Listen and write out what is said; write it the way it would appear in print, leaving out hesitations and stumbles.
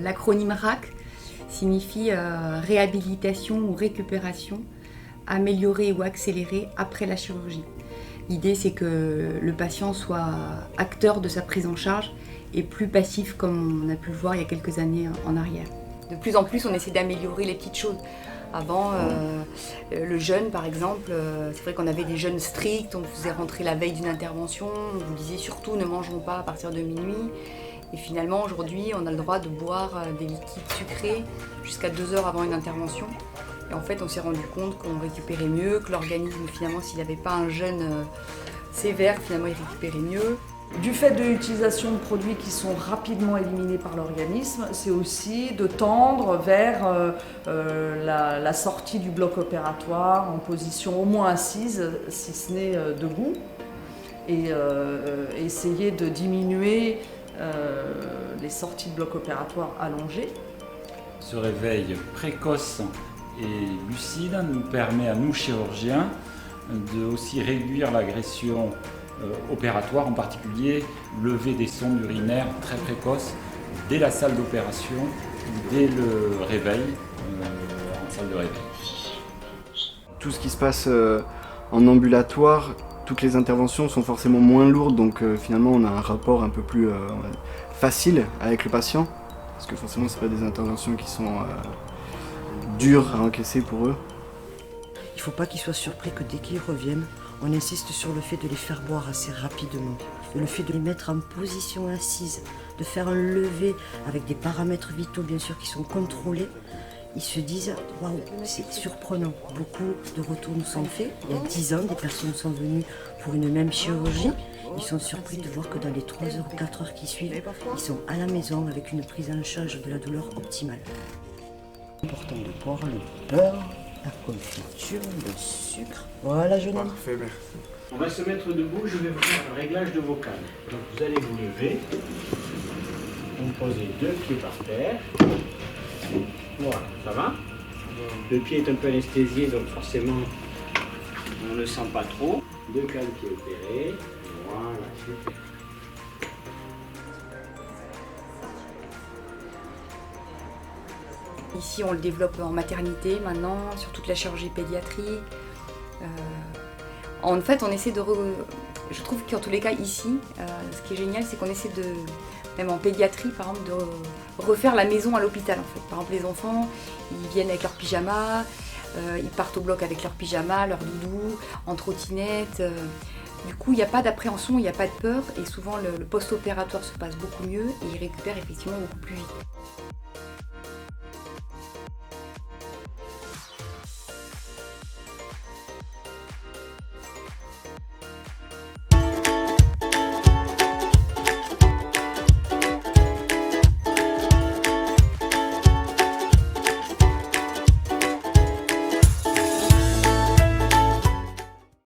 L'acronyme RAC signifie réhabilitation ou récupération, améliorée ou accélérée après la chirurgie. L'idée, c'est que le patient soit acteur de sa prise en charge et plus passif, comme on a pu le voir il y a quelques années en arrière. De plus en plus, on essaie d'améliorer les petites choses. Avant, le jeûne, par exemple, c'est vrai qu'on avait des jeûnes stricts, on faisait rentrer la veille d'une intervention, on vous disait surtout ne mangeons pas à partir de minuit. Et finalement, aujourd'hui, on a le droit de boire des liquides sucrés jusqu'à 2 heures avant une intervention. Et en fait, on s'est rendu compte qu'on récupérait mieux, que l'organisme, finalement, s'il n'avait pas un jeûne sévère, finalement, il récupérait mieux. Du fait de l'utilisation de produits qui sont rapidement éliminés par l'organisme, c'est aussi de tendre vers la sortie du bloc opératoire en position au moins assise, si ce n'est debout, et essayer de diminuer les sorties de bloc opératoire allongées. Ce réveil précoce et lucide nous permet à nous chirurgiens de aussi réduire l'agression opératoire, en particulier lever des sondes urinaires très précoces dès la salle d'opération ou dès le réveil, en salle de réveil. Tout ce qui se passe en ambulatoire, toutes les interventions sont forcément moins lourdes, donc finalement on a un rapport un peu plus facile avec le patient, parce que forcément c'est pas des interventions qui sont dures à encaisser pour eux. Il ne faut pas qu'ils soient surpris que dès qu'ils reviennent, on insiste sur le fait de les faire boire assez rapidement, le fait de les mettre en position assise, de faire un lever avec des paramètres vitaux bien sûr qui sont contrôlés. Ils se disent « waouh, c'est surprenant ». Beaucoup de retours nous sont faits. Il y a 10 ans, des personnes sont venues pour une même chirurgie. Ils sont surpris de voir que dans les 3 heures ou 4 heures qui suivent, ils sont à la maison avec une prise en charge de la douleur optimale. C'est important de boire le beurre, la confiture, le sucre. Voilà, jeune homme. Parfait, merci. On va se mettre debout, je vais vous faire un réglage de vocal. Donc vous allez vous lever, vous posez 2 pieds par terre. Voilà, ça va? Le pied est un peu anesthésié, donc forcément on ne le sent pas trop. 2 pieds opérés. Voilà, super. Ici, on le développe en maternité maintenant, sur toute la chirurgie pédiatrie. En fait, on essaie de... Je trouve qu'en tous les cas, ici, ce qui est génial, c'est qu'on essaie de, même en pédiatrie, par exemple, de refaire la maison à l'hôpital, en fait. Par exemple, les enfants, ils viennent avec leur pyjama, ils partent au bloc avec leur pyjama, leur doudou, en trottinette. Du coup, il n'y a pas d'appréhension, il n'y a pas de peur, et souvent, le post-opératoire se passe beaucoup mieux, et ils récupèrent effectivement beaucoup plus vite.